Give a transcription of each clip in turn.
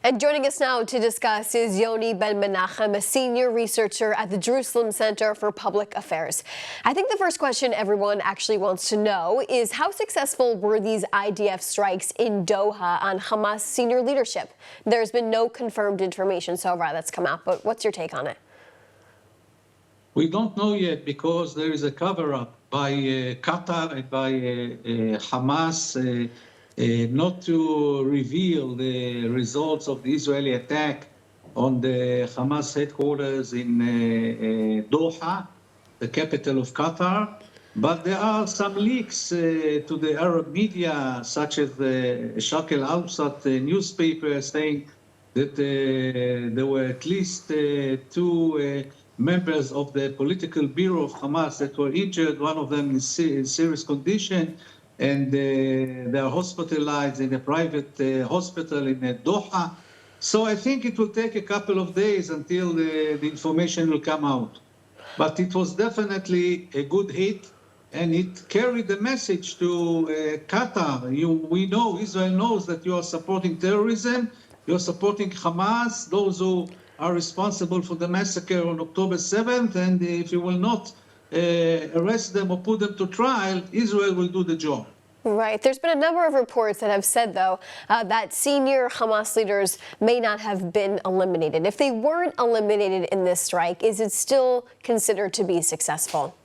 And joining us now to discuss is Yoni Ben Menachem, a senior researcher at the Jerusalem Center for Public Affairs. I think the first question everyone actually wants to know is how successful were these IDF strikes in Doha on Hamas senior leadership? There's been no confirmed information so far that's come out, but what's your take on it? We don't know yet because there is a cover-up by Qatar and by Hamas not to reveal the results of the Israeli attack on the Hamas headquarters in Doha, the capital of Qatar. But there are some leaks to the Arab media, such as the Sharq al-Awsat newspaper, saying that there were at least two members of the political bureau of Hamas that were injured, one of them is in serious condition, and they are hospitalized in a private hospital in Doha. So I think it will take a couple of days until the information will come out. But it was definitely a good hit, and it carried the message to Qatar. We know, Israel knows that you are supporting terrorism, you are supporting Hamas, those who are responsible for the massacre on October 7th, and if you will not arrest them or put them to trial, Israel will do the job. Right. There's been a number of reports that have said, though, that senior Hamas leaders may not have been eliminated. If they weren't eliminated in this strike, is it still considered to be successful?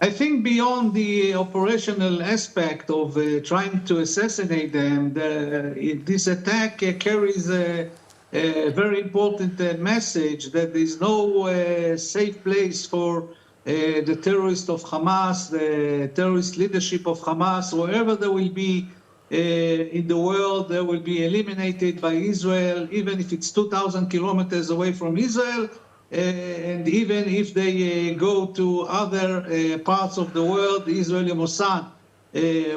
I think beyond the operational aspect of trying to assassinate them, this attack carries a very important message that there is no safe place for the terrorists of Hamas, the terrorist leadership of Hamas. Wherever they will be in the world, they will be eliminated by Israel, even if it's 2,000 kilometers away from Israel, and even if they go to other parts of the world, the Israeli Mossad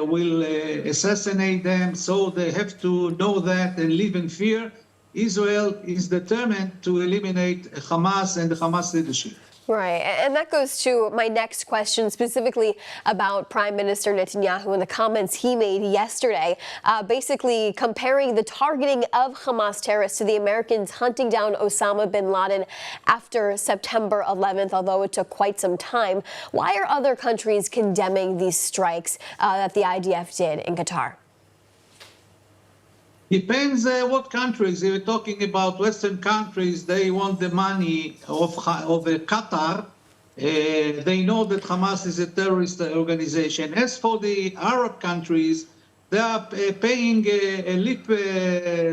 will assassinate them. So they have to know that and live in fear. Israel is determined to eliminate Hamas and the Hamas leadership. Right, and that goes to my next question, specifically about Prime Minister Netanyahu and the comments he made yesterday, basically comparing the targeting of Hamas terrorists to the Americans hunting down Osama bin Laden after September 11th, although it took quite some time. Why are other countries condemning these strikes that the IDF did in Qatar? Depends what countries. If we're talking about Western countries, they want the money of Qatar. They know that Hamas is a terrorist organization. As for the Arab countries, they are paying a lip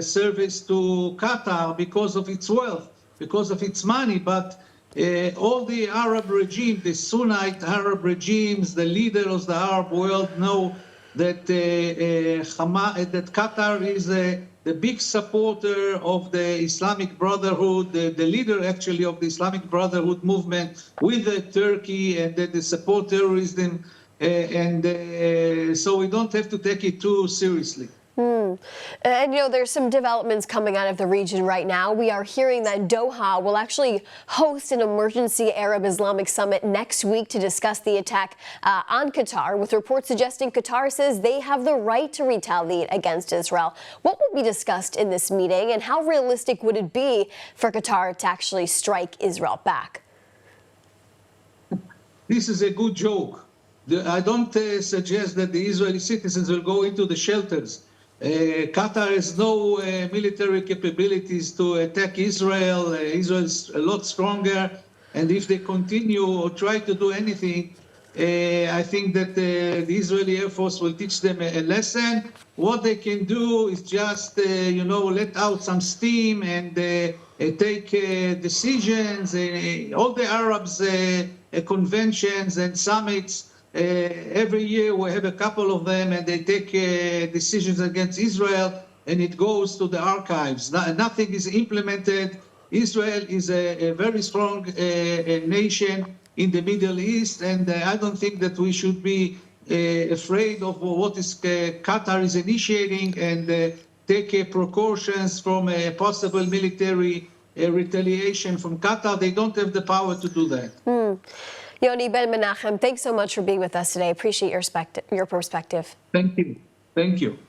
service to Qatar because of its wealth, because of its money. But all the Arab regimes, the Sunnite Arab regimes, the leaders of the Arab world know that that Qatar is the big supporter of the Islamic Brotherhood, the leader actually of the Islamic Brotherhood movement with Turkey, and that they support terrorism, and so we don't have to take it too seriously. And, there's some developments coming out of the region right now. We are hearing that Doha will actually host an emergency Arab Islamic summit next week to discuss the attack on Qatar, with reports suggesting Qatar says they have the right to retaliate against Israel. What will be discussed in this meeting, and how realistic would it be for Qatar to actually strike Israel back? This is a good joke. I don't suggest that the Israeli citizens will go into the shelters. Qatar has no military capabilities to attack Israel. Israel is a lot stronger, and if they continue or try to do anything, I think that the Israeli Air Force will teach them a lesson. What they can do is just, let out some steam and take decisions. All the Arabs conventions and summits, every year we have a couple of them, and they take decisions against Israel, and it goes to the archives. Nothing is implemented. Israel is a very strong nation in the Middle East, and I don't think that we should be afraid of what is Qatar is initiating, and take precautions from a possible military retaliation from Qatar. They don't have the power to do that. Yoni Ben Menachem, thanks so much for being with us today. Appreciate your perspective. Thank you. Thank you.